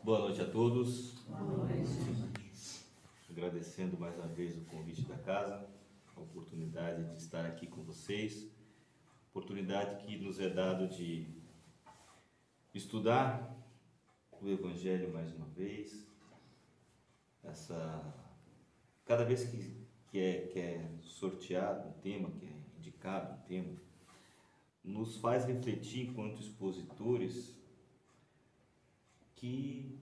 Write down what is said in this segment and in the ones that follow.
Boa noite a todos. Boa noite. Agradecendo mais uma vez o convite da casa, a oportunidade de estar aqui com vocês, oportunidade que nos é dado de estudar o Evangelho mais uma vez. Cada vez que é sorteado um tema, que é indicado um tema, nos faz refletir enquanto expositores que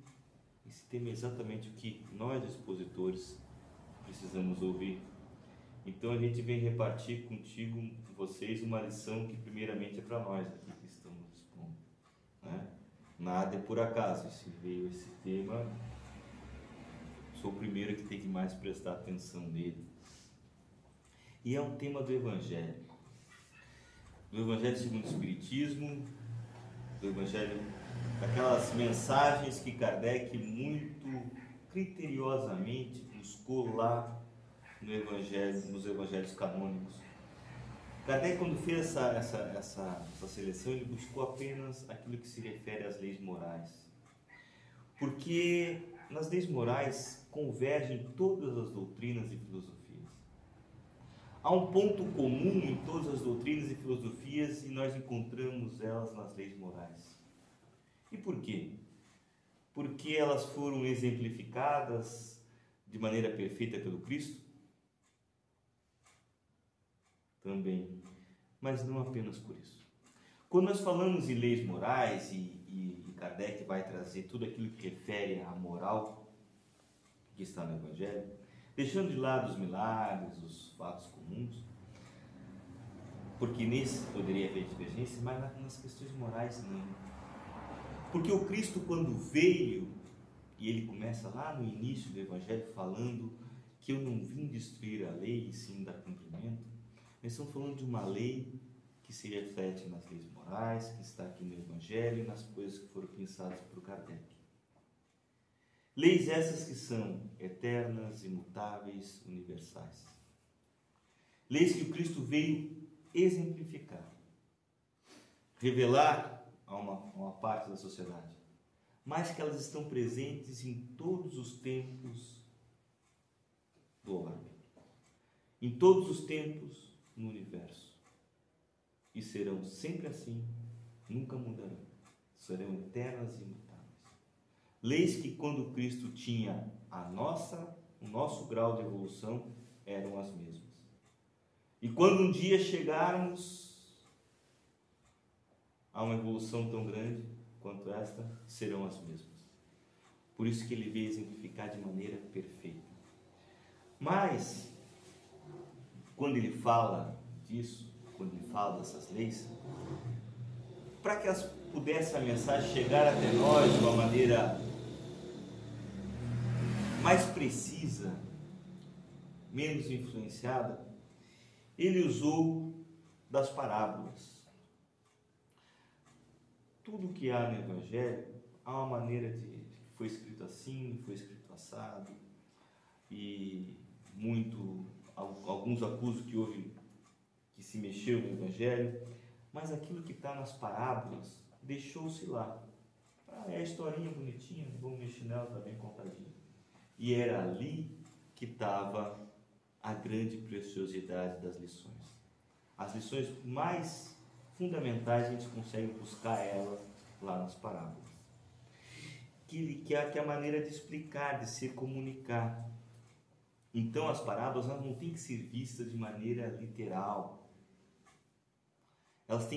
esse tema é exatamente o que nós expositores precisamos ouvir. Então a gente vem repartir contigo, com vocês, uma lição que primeiramente é para nós aqui que estamos expondo, né? Nada é por acaso. Se veio esse tema, sou o primeiro que tem que mais prestar atenção nele. E é um tema do Evangelho segundo o Espiritismo, do Evangelho, daquelas mensagens que Kardec muito criteriosamente buscou lá no Evangelho, nos Evangelhos canônicos. Kardec, quando fez essa seleção, ele buscou apenas aquilo que se refere às leis morais, porque nas leis morais convergem todas as doutrinas e filosofias. Há um ponto comum em todas as doutrinas e filosofias e nós encontramos elas nas leis morais. E por quê? Porque elas foram exemplificadas de maneira perfeita pelo Cristo? Também, mas não apenas por isso. Quando nós falamos em leis morais e Kardec vai trazer tudo aquilo que refere à moral que está no Evangelho, deixando de lado os milagres, os fatos comuns, porque nesse poderia haver divergência, mas nas questões morais não. Porque o Cristo, quando veio, e ele começa lá no início do Evangelho falando que eu não vim destruir a lei e sim dar cumprimento, nós estamos falando de uma lei que se reflete nas leis morais, que está aqui no Evangelho e nas coisas que foram pensadas por Kardec. Leis essas que são eternas, imutáveis, universais. Leis que o Cristo veio exemplificar, revelar a uma parte da sociedade, mas que elas estão presentes em todos os tempos do orbe, em todos os tempos no universo, e serão sempre assim, nunca mudarão, serão eternas e imutáveis. Leis que quando Cristo tinha o nosso grau de evolução, eram as mesmas. E quando um dia chegarmos a uma evolução tão grande quanto esta, serão as mesmas. Por isso que ele veio exemplificar de maneira perfeita. Mas, quando ele fala disso, quando ele fala dessas leis, para que pudesse a mensagem chegar até nós de uma maneira mais precisa, menos influenciada, ele usou das parábolas. Tudo que há no Evangelho, há uma maneira de foi escrito assim, foi escrito assado, e alguns acusam que houve, que se mexeu no Evangelho, mas aquilo que está nas parábolas, deixou-se lá. É a historinha bonitinha, não vamos mexer nela, está bem contadinha. E era ali que estava a grande preciosidade das lições. As lições mais fundamentais a gente consegue buscar elas lá nas parábolas. Que é a maneira de explicar, de se comunicar. Então as parábolas não têm que ser vistas de maneira literal. Elas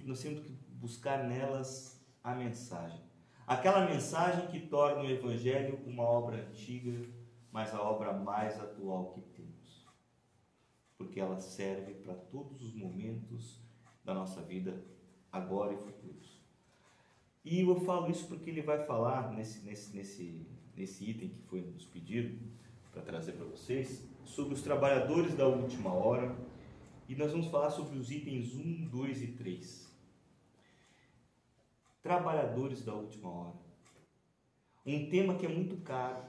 nós temos que buscar nelas a mensagem. Aquela mensagem que torna o Evangelho uma obra antiga, mas a obra mais atual que temos. Porque ela serve para todos os momentos da nossa vida, agora e futuros. E eu falo isso porque ele vai falar nesse item que foi nos pedido para trazer para vocês, sobre os trabalhadores da última hora, e nós vamos falar sobre os itens 1, 2 e 3. Trabalhadores da última hora. Um tema que é muito caro,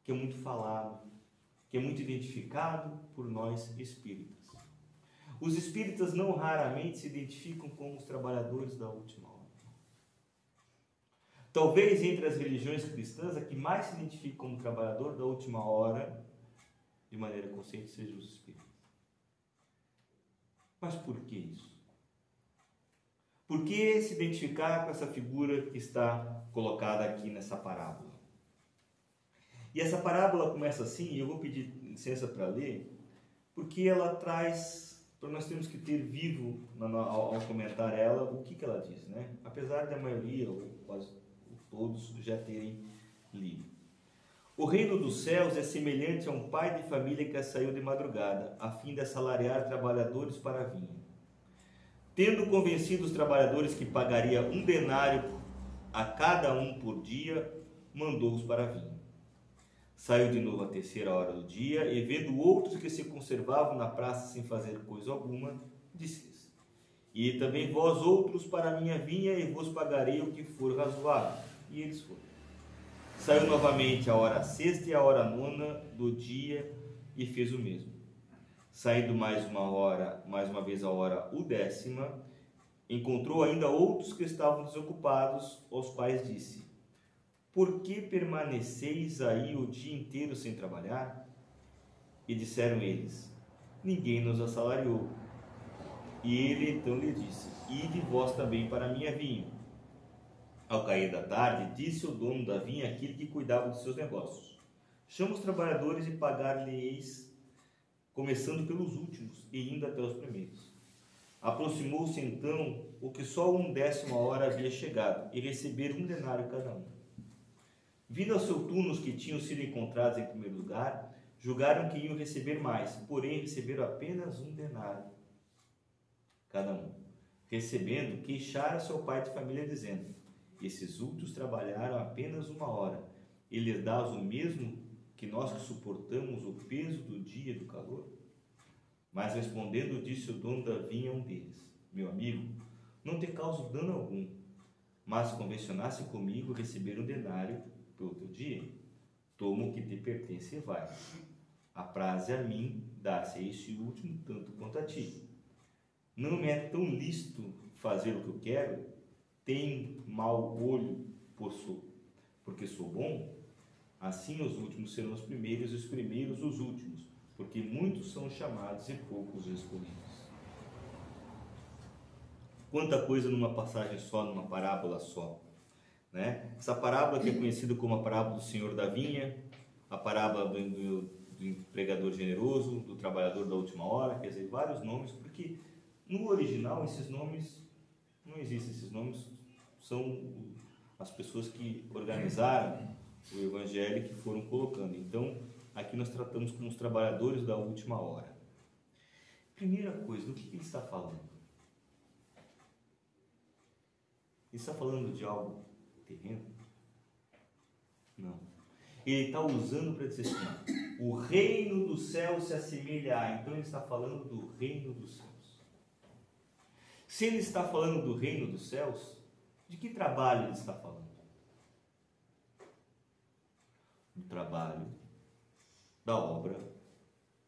que é muito falado, que é muito identificado por nós espíritas. Os espíritas não raramente se identificam como os trabalhadores da última hora. Talvez entre as religiões cristãs, a que mais se identifica como trabalhador da última hora, de maneira consciente, sejam os espíritas. Mas por que isso? Por que se identificar com essa figura que está colocada aqui nessa parábola? E essa parábola começa assim, e eu vou pedir licença para ler, porque ela traz, para nós temos que ter vivo ao comentar ela, o que ela diz, né? Apesar da maioria, ou quase todos, já terem lido. O reino dos céus é semelhante a um pai de família que saiu de madrugada, a fim de assalariar trabalhadores para a vinha. Tendo convencido os trabalhadores que pagaria 1 denário a cada um por dia, mandou-os para a vinha. Saiu de novo à 3ª hora do dia, e vendo outros que se conservavam na praça sem fazer coisa alguma, disse-lhes: E também vós outros para a minha vinha, e vos pagarei o que for razoável. E eles foram. Saiu novamente à hora 6ª e à hora 9ª do dia, e fez o mesmo. Saindo mais uma vez a hora 10ª, encontrou ainda outros que estavam desocupados, aos quais disse: Por que permaneceis aí o dia inteiro sem trabalhar? E disseram eles: Ninguém nos assalariou. E ele então lhe disse: Ide vós também para a minha vinha. Ao cair da tarde, disse o dono da vinha àquele que cuidava dos seus negócios: Chama os trabalhadores e pagar-lhes, começando pelos últimos e indo até os primeiros. Aproximou-se então o que só 1/10 hora havia chegado, e receberam 1 denário cada um. Vindo ao seu turno os que tinham sido encontrados em primeiro lugar, julgaram que iam receber mais, porém receberam apenas 1 denário cada um. Recebendo, queixaram seu pai de família, dizendo: Esses últimos trabalharam apenas 1 hora, e lhes dás o mesmo que nós que suportamos o peso do dia e do calor? Mas respondendo, disse o dono da vinha a um deles: Meu amigo, não te causo dano algum, mas se convencionasse comigo receber 1 denário pelo teu dia, toma o que te pertence e vai. Apraze a mim dar-se a este último tanto quanto a ti. Não me é tão lícito fazer o que eu quero? Tenho mau olho porque sou bom? Assim os últimos serão os primeiros e os primeiros os últimos, porque muitos são chamados e poucos escolhidos. Quanta coisa numa passagem só, numa parábola só, né? Essa parábola que é conhecida como a parábola do Senhor da Vinha, a parábola do empregador generoso, do trabalhador da última hora, quer dizer, vários nomes, porque no original esses nomes não existem, esses nomes são as pessoas que organizaram o evangelho que foram colocando. Então, aqui nós tratamos como os trabalhadores da última hora. Primeira coisa, do que ele está falando? Ele está falando de algo terreno? Não. Ele está usando para dizer assim: o reino do céu se assemelha a. Então ele está falando do reino dos céus. Se ele está falando do reino dos céus, de que trabalho ele está falando? Do trabalho, da obra,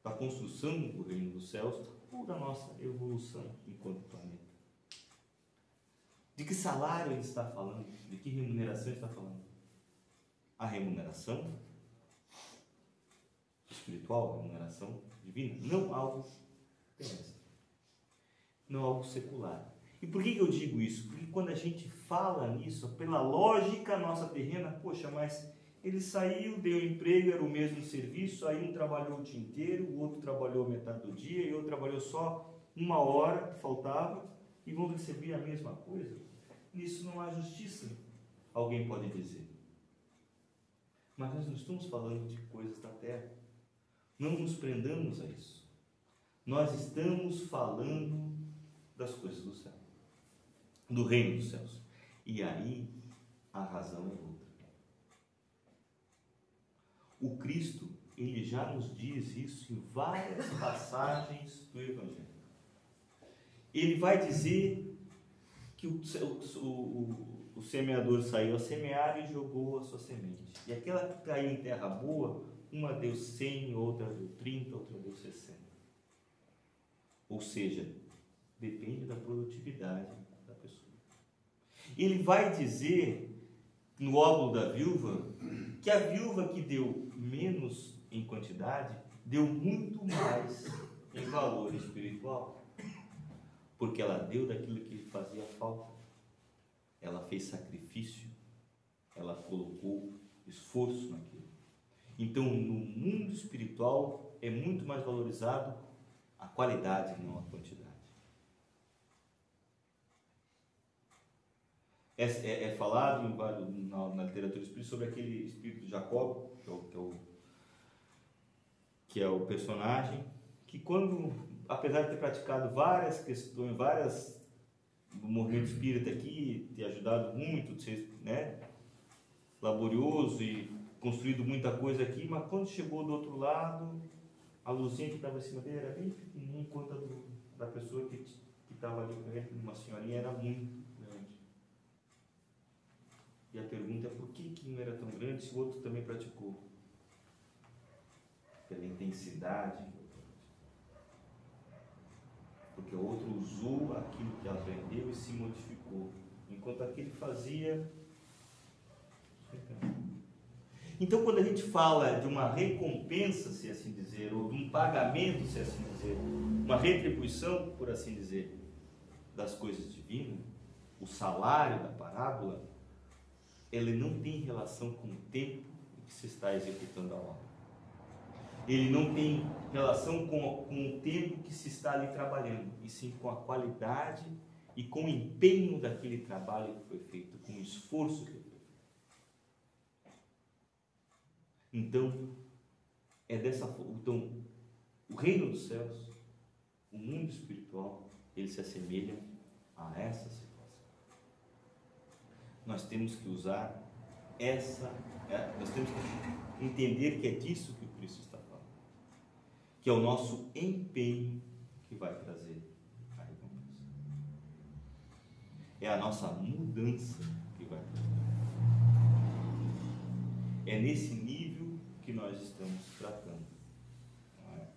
da construção do reino dos céus, ou da nossa evolução enquanto planeta. De que salário ele está falando? De que remuneração ele está falando? A remuneração espiritual, a remuneração divina, não algo terrestre, não algo secular. E por que eu digo isso? Porque quando a gente fala nisso, pela lógica nossa terrena, poxa, mas ele saiu, deu emprego, era o mesmo serviço, aí um trabalhou o dia inteiro, o outro trabalhou metade do dia, e outro trabalhou só 1 hora que faltava, e vão receber a mesma coisa. Nisso não há justiça, alguém pode dizer. Mas nós não estamos falando de coisas da terra. Não nos prendamos a isso. Nós estamos falando das coisas do céu, do reino dos céus. E aí a razão é outra. O Cristo, ele já nos diz isso em várias passagens do Evangelho. Ele vai dizer que o semeador saiu a semear e jogou a sua semente. E aquela que caiu em terra boa, uma deu 100, outra deu 30, outra deu 60. Ou seja, depende da produtividade da pessoa. Ele vai dizer no óbolo da viúva, que a viúva que deu menos em quantidade, deu muito mais em valor espiritual, porque ela deu daquilo que fazia falta, ela fez sacrifício, ela colocou esforço naquilo. Então, no mundo espiritual é muito mais valorizado a qualidade, não a quantidade. É falado na literatura espírita sobre aquele espírito de Jacob, que é o personagem, que quando, apesar de ter praticado várias questões, do movimento espírita aqui, ter ajudado muito, de ser, né, laborioso e construído muita coisa aqui, mas quando chegou do outro lado, a luzinha que estava em cima dele era bem pequenininha, enquanto a da pessoa que estava ali com ele, uma senhorinha, era muito grande. E a pergunta é por que um era tão grande se o outro também praticou? Pela intensidade, porque o outro usou aquilo que aprendeu e se modificou, enquanto aquele fazia. Então, quando a gente fala de uma recompensa, se assim dizer, ou de um pagamento, se assim dizer, uma retribuição, por assim dizer, das coisas divinas, o salário da parábola, ele não tem relação com o tempo que se está executando a obra. Ele não tem relação com o tempo que se está ali trabalhando, e sim com a qualidade e com o empenho daquele trabalho que foi feito, com o esforço que foi feito. Então, então, o reino dos céus, o mundo espiritual, ele se assemelha a essa situação. Nós temos que usar nós temos que entender que é disso que o Cristo está falando, que é o nosso empenho que vai trazer a recompensa. É a nossa mudança que vai trazer. É nesse nível que nós estamos tratando. Não é?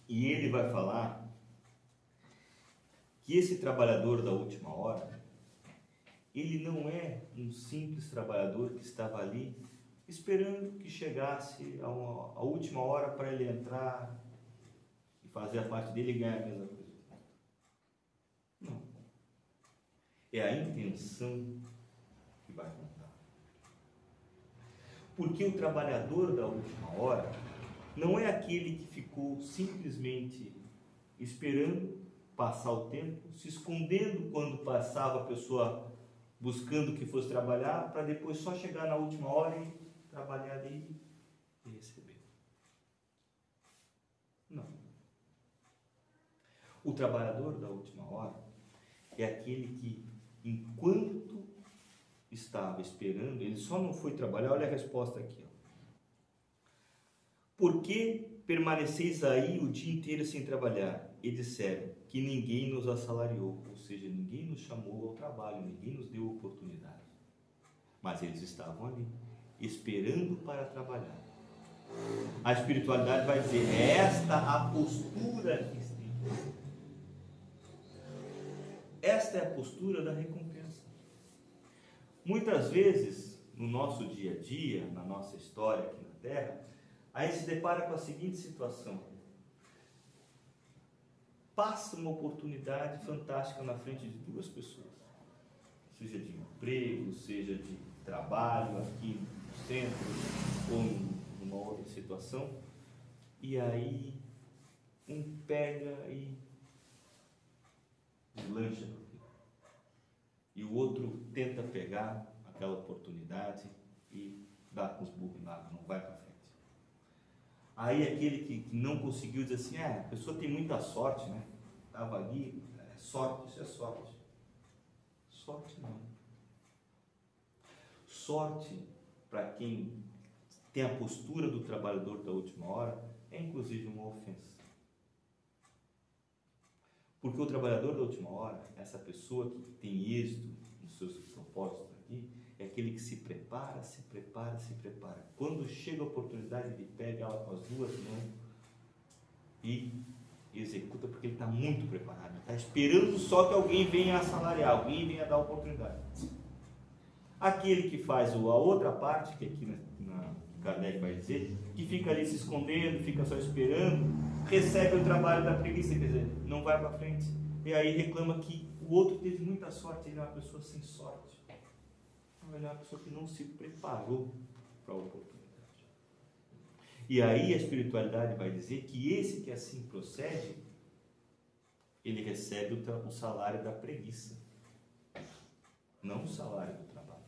E ele vai falar que esse trabalhador da última hora, ele não é um simples trabalhador que estava ali esperando que chegasse a última hora para ele entrar e fazer a parte dele e ganhar a mesma coisa. Não. É a intenção que vai contar. Porque o trabalhador da última hora não é aquele que ficou simplesmente esperando passar o tempo, se escondendo quando passava a pessoa buscando que fosse trabalhar, para depois só chegar na última hora e trabalhar ali e receber. Não. O trabalhador da última hora é aquele que, enquanto estava esperando, ele só não foi trabalhar. Olha a resposta aqui. Por que permaneceis aí o dia inteiro sem trabalhar? E disseram que ninguém nos assalariou, ou seja, ninguém nos chamou ao trabalho, ninguém nos deu oportunidade. Mas eles estavam ali, esperando para trabalhar. A espiritualidade vai dizer, é esta a postura que se tem. Esta é a postura da recompensa. Muitas vezes, no nosso dia a dia, na nossa história aqui na Terra, a gente se depara com a seguinte situação. Passa uma oportunidade fantástica na frente de duas pessoas, seja de emprego, seja de trabalho aqui no centro ou numa outra situação, e aí um pega e lancha e o outro tenta pegar aquela oportunidade e dá com os burros na água, não vai para frente. Aí aquele que não conseguiu diz assim, a pessoa tem muita sorte, né? Estava ali, sorte, isso é sorte. Sorte não. Sorte, para quem tem a postura do trabalhador da última hora, é inclusive uma ofensa. Porque o trabalhador da última hora, essa pessoa que tem êxito nos seus propósitos aqui, é aquele que se prepara, se prepara, se prepara. Quando chega a oportunidade, ele pega ela com as duas mãos e executa, porque ele está muito preparado. Ele está esperando só que alguém venha assalariar, alguém venha dar a oportunidade. Aquele que faz a outra parte, que aqui na Kardec vai dizer, que fica ali se escondendo, fica só esperando, recebe o trabalho da preguiça, quer dizer, não vai para frente. E aí reclama que o outro teve muita sorte, ele é uma pessoa sem sorte. Ele é uma pessoa que não se preparou para a oportunidade. E aí a espiritualidade vai dizer que esse que assim procede, ele recebe o salário da preguiça, não o salário do trabalho.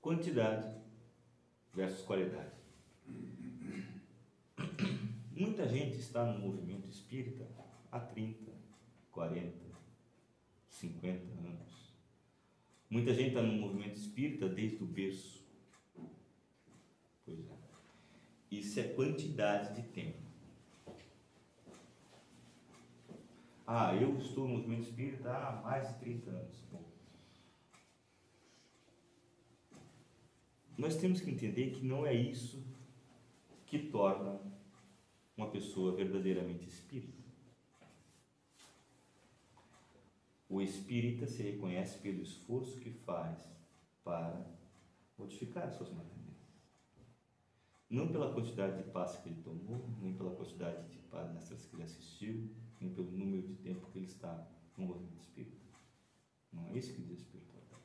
Quantidade versus qualidade. Muita gente está no movimento espírita há 30, 40, 50 anos. Muita gente está no movimento espírita desde o berço. Pois é. Isso é quantidade de tempo. Ah, eu estou no movimento espírita há mais de 30 anos. Bom, nós temos que entender que não é isso que torna uma pessoa verdadeiramente espírita. O espírita se reconhece pelo esforço que faz para modificar as suas matérias. Não pela quantidade de passos que ele tomou, nem pela quantidade de palestras que ele assistiu, nem pelo número de tempo que ele está no movimento espírita. Não é isso que diz a espiritualidade.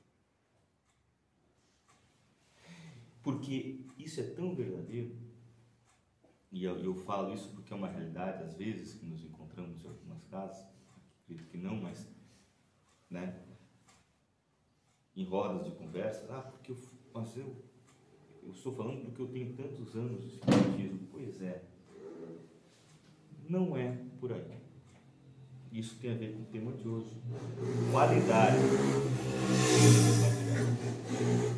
Porque isso é tão verdadeiro, e eu falo isso porque é uma realidade, às vezes, que nos encontramos em algumas casas, acredito que não, mas, né, em rodas de conversa, porque eu estou falando porque eu tenho tantos anos de espiritismo. Pois é, não é por aí. Isso tem a ver com o tema de hoje. Qualidade.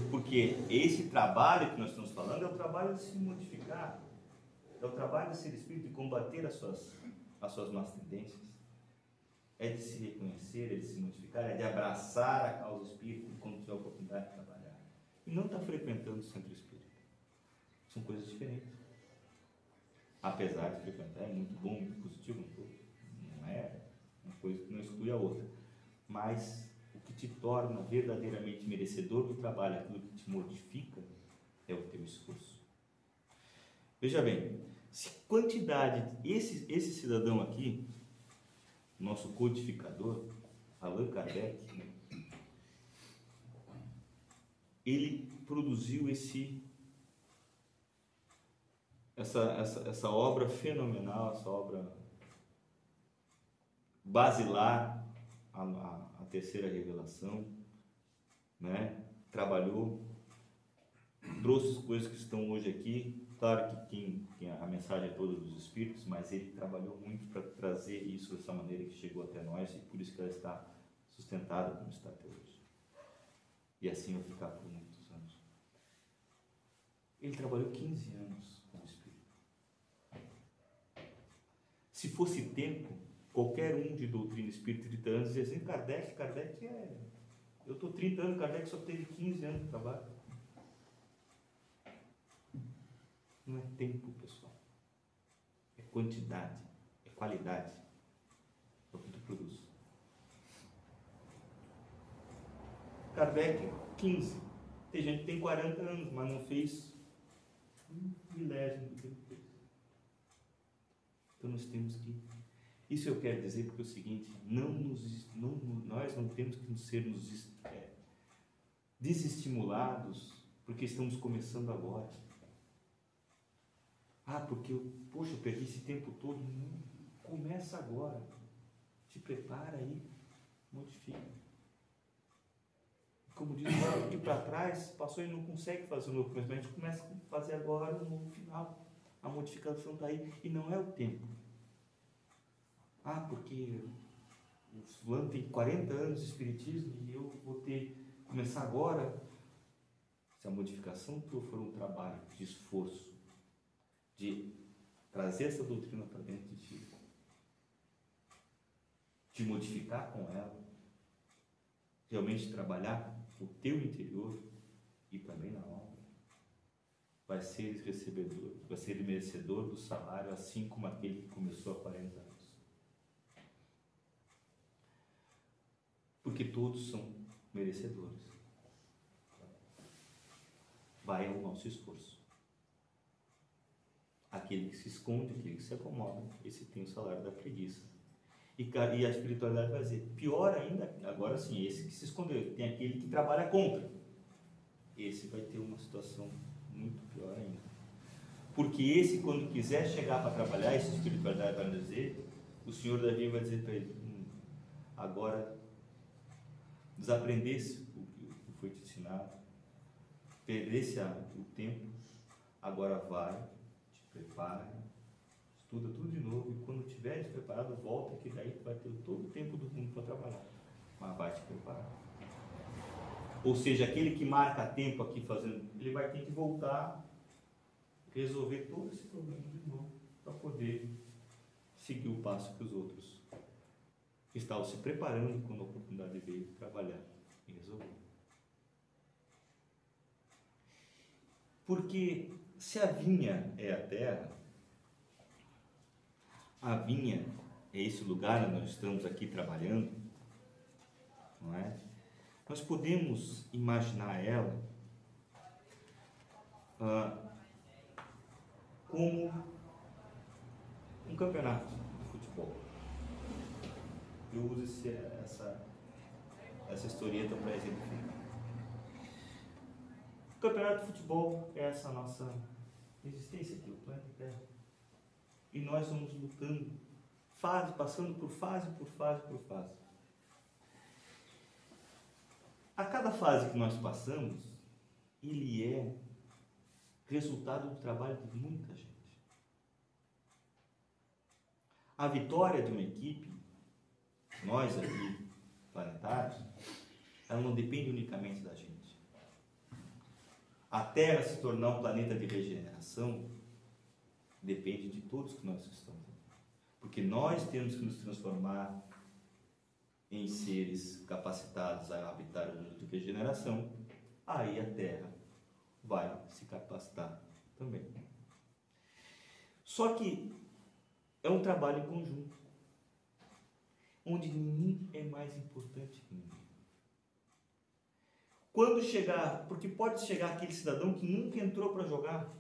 Porque esse trabalho que nós estamos falando é o trabalho de se modificar, é o trabalho de ser espírito, de combater as suas más tendências, é de se reconhecer, é de se modificar, é de abraçar a causa espírita quando tiver a oportunidade de trabalhar. E não está frequentando o centro espírita. São coisas diferentes. Apesar de frequentar, é muito bom, muito positivo, não é uma coisa que não exclui a outra. Mas o que te torna verdadeiramente merecedor do trabalho, aquilo que te modifica, é o teu esforço. Veja bem, se quantidade, esse cidadão aqui, nosso codificador, Allan Kardec, ele produziu essa obra fenomenal, essa obra basilar, a terceira revelação, né? Trabalhou, trouxe as coisas que estão hoje aqui. Claro que tem a mensagem toda dos espíritos, mas ele trabalhou muito para trazer isso dessa maneira que chegou até nós, e por isso que ela está sustentada como está até hoje. E assim vai ficar por muitos anos. Ele trabalhou 15 anos como espírito. Se fosse tempo, qualquer um de doutrina espírita, 30 anos, dizia assim, Kardec eu estou 30 anos, Kardec só teve 15 anos de trabalho. Não é tempo, pessoal. É quantidade, é qualidade. É o que tu produz. Kardec, 15. Tem gente que tem 40 anos, mas não fez um milésimo do que ele fez. Então nós temos que... Isso eu quero dizer porque é o seguinte, nós não temos que sermos desestimulados porque estamos começando agora. Porque eu perdi esse tempo todo. Não, começa agora. Te prepara aí, modifica. Como diz o que para trás, passou e não consegue fazer o novo começo, mas a gente começa a fazer agora o novo final. A modificação está aí e não é o tempo. Porque o fulano tem 40 anos de espiritismo e eu vou começar agora. Se a modificação tua for um trabalho de esforço, de trazer essa doutrina para dentro de ti, de modificar com ela, realmente trabalhar o teu interior e também na obra, vai ser recebedor, vai ser merecedor do salário, assim como aquele que começou há 40 anos. porque todos são merecedores. Vai ao nosso esforço. Aquele que se esconde, aquele que se acomoda, esse tem o salário da preguiça. E a espiritualidade vai dizer, pior ainda, agora sim, esse que se escondeu, tem aquele que trabalha contra. Esse vai ter uma situação muito pior ainda. Porque esse, quando quiser chegar para trabalhar, essa espiritualidade vai dizer, o Senhor Davi vai dizer para ele, agora desaprendesse o que foi te ensinado, perdesse o tempo, agora vai, te prepara, estuda tudo de novo, e quando estiveres preparado, volta, que daí tu vai ter todo o tempo do mundo para trabalhar, mas vai te preparar. Ou seja, aquele que marca tempo aqui fazendo, ele vai ter que voltar, resolver todo esse problema de novo, para poder seguir o passo que os outros estavam se preparando quando a oportunidade veio de trabalhar e resolver. Porque se a vinha é a terra, a vinha é esse lugar onde nós estamos aqui trabalhando, não é? Nós podemos imaginar ela como um campeonato de futebol. Eu uso essa historieta para exemplificar. O campeonato de futebol é essa nossa existência aqui, o planeta Terra. E nós vamos lutando, passando por fase, por fase, por fase. A cada fase que nós passamos, ele é resultado do trabalho de muita gente. A vitória de uma equipe, nós aqui, planetários, ela não depende unicamente da gente. A Terra se tornar um planeta de regeneração depende de todos que nós estamos. Porque nós temos que nos transformar em seres capacitados a habitar o mundo de regeneração, aí a Terra vai se capacitar também. Só que é um trabalho em conjunto, onde ninguém é mais importante que ninguém. Quando chegar, porque pode chegar aquele cidadão que nunca entrou para jogar,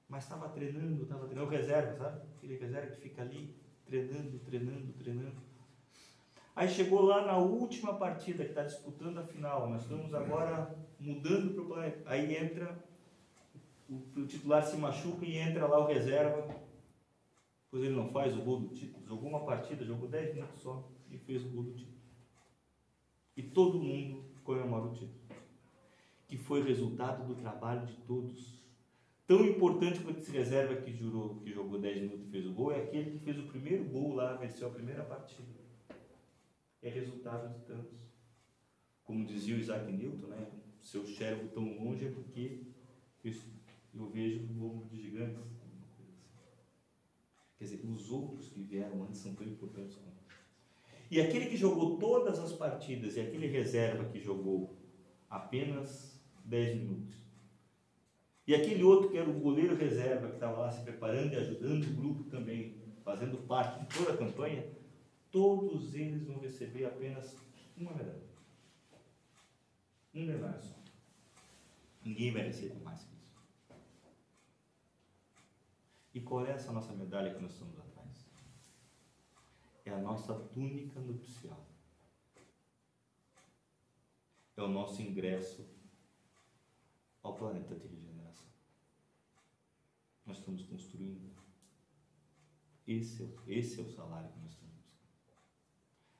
mas estava treinando, o reserva, sabe? Aquele reserva que fica ali, treinando. Aí chegou lá na última partida que está disputando a final, nós estamos agora mudando para o planeta. Aí entra, o titular se machuca e entra lá o reserva, pois ele não faz o gol do título. Jogou uma partida, jogou 10 minutos só e fez o gol do título. E todo mundo comemora o título, que foi resultado do trabalho de todos. Tão importante quanto esse reserva que jogou 10 minutos e fez o gol, é aquele que fez o primeiro gol lá, venceu a primeira partida. É resultado de tantos. Como dizia o Isaac Newton, né? Seu cérebro tão longe é porque eu vejo no ombro de gigantes. Quer dizer, os outros que vieram antes são tão importantes quanto. E aquele que jogou todas as partidas e aquele reserva que jogou apenas 10 minutos. E aquele outro que era o goleiro reserva que estava lá se preparando e ajudando o grupo também, fazendo parte de toda a campanha, todos eles vão receber apenas uma medalha. Um denário só. Ninguém vai receber mais que isso. E qual é essa nossa medalha que nós estamos atrás? É a nossa túnica nupcial. É o nosso ingresso ao planeta de regeneração. Nós estamos construindo. Esse é o salário que nós estamos buscando.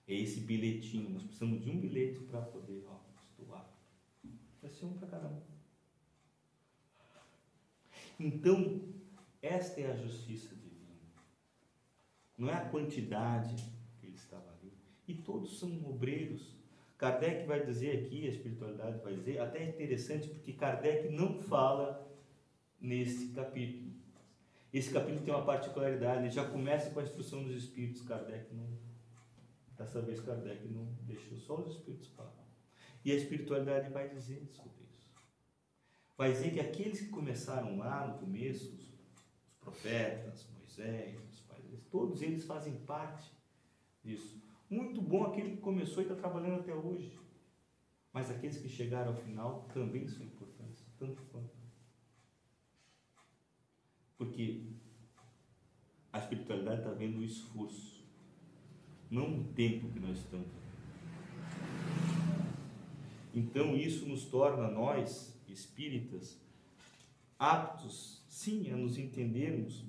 É esse bilhetinho. Nós precisamos de um bilhete para poder estou apto. Vai ser um para cada um. Então, esta é a justiça divina. Não é a quantidade que ele estava ali. E todos são obreiros. Kardec vai dizer aqui, a espiritualidade vai dizer, até é interessante porque Kardec não fala nesse capítulo. Esse capítulo tem uma particularidade, ele já começa com a instrução dos espíritos. Dessa vez Kardec não deixou, só os espíritos falam. E a espiritualidade vai dizer sobre isso. Vai dizer que aqueles que começaram lá no começo, os profetas, Moisés, os pais, todos eles fazem parte disso. Muito bom aquele que começou e está trabalhando até hoje. Mas aqueles que chegaram ao final também são importantes, tanto quanto. Porque a espiritualidade está vendo o esforço, não o tempo que nós estamos. Então isso nos torna, nós, espíritas, aptos, sim, a nos entendermos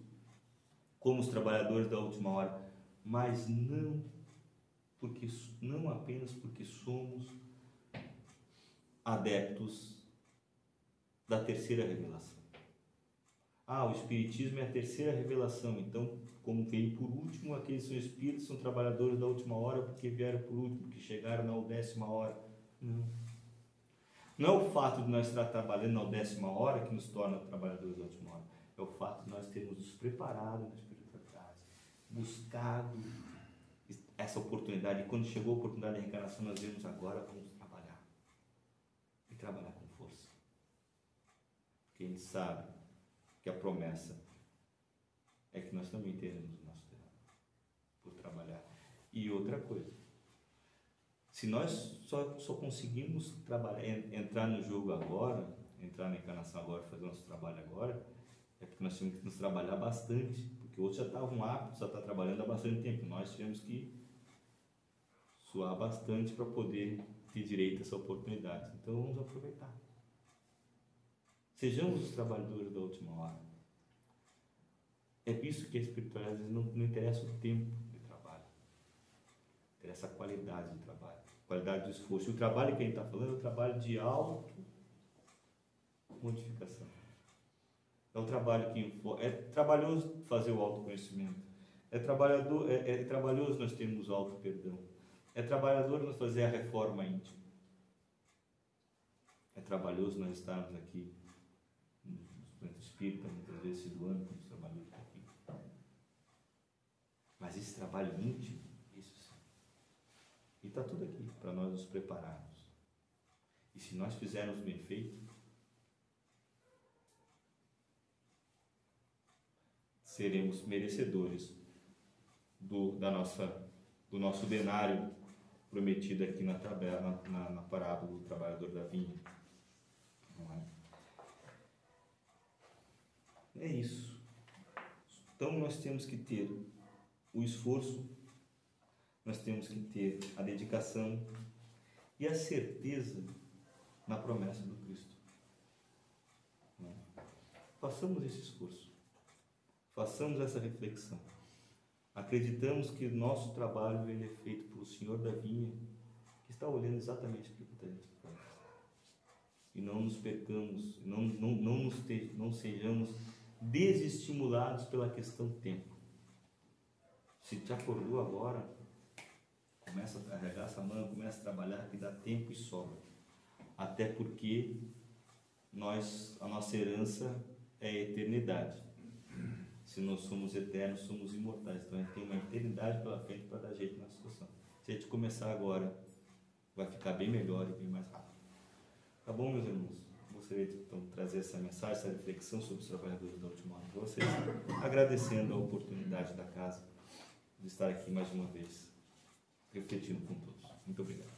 como os trabalhadores da última hora, mas não apenas porque somos adeptos da terceira revelação. O Espiritismo é a terceira revelação, então, como veio por último, aqueles são espíritos, são trabalhadores da última hora porque vieram por último, que chegaram na 10ª hora. Não é o fato de nós estar trabalhando na 10ª hora que nos torna trabalhadores da última hora, é o fato de nós termos nos preparado na espiritualidade, buscado essa oportunidade, e quando chegou a oportunidade da reencarnação, nós vemos agora, vamos trabalhar, e trabalhar com força, porque a gente sabe que a promessa é que nós também teremos o nosso tempo por trabalhar. E outra coisa, se nós só conseguimos trabalhar, entrar no jogo agora, entrar na encarnação agora, fazer nosso trabalho agora, é porque nós temos que nos trabalhar bastante, porque outros já estavam aptos, já estão trabalhando há bastante tempo. Nós tivemos que suar bastante para poder ter direito a essa oportunidade. Então vamos aproveitar. Sejamos os trabalhadores da última hora. É por isso que a espiritualidade, às vezes, não interessa o tempo de trabalho, interessa a qualidade de trabalho, a qualidade do esforço. O trabalho que a gente está falando é o trabalho de auto-modificação. É um trabalho que é trabalhoso fazer o autoconhecimento, é trabalhoso nós termos o auto-perdão, é trabalhador nós fazer a reforma íntima, é trabalhoso nós estarmos aqui no centro espírita, muitas vezes se doando, como trabalhamos aqui. Mas esse trabalho íntimo, isso sim. E está tudo aqui para nós nos prepararmos. E se nós fizermos bem feito, seremos merecedores do nosso denário prometido aqui na parábola do trabalhador da vinha. Não é? É isso. Então nós temos que ter o esforço, nós temos que ter a dedicação e a certeza na promessa do Cristo. Não é? Façamos esse esforço. Façamos essa reflexão. Acreditamos que o nosso trabalho ele é feito pelo Senhor da vinha, que está olhando exatamente o que a gente faz. E não nos percamos, não sejamos desestimulados pela questão tempo. Se te acordou agora, começa a carregar essa mão, começa a trabalhar, que dá tempo e sobra. Até porque a nossa herança é a eternidade. Se nós somos eternos, somos imortais. Então a gente tem uma eternidade pela frente para dar jeito na situação. Se a gente começar agora, vai ficar bem melhor e bem mais rápido. Tá bom, meus irmãos? Gostaria de então, trazer essa mensagem, essa reflexão sobre os trabalhadores da última hora para vocês, agradecendo a oportunidade da casa de estar aqui mais uma vez, refletindo com todos. Muito obrigado.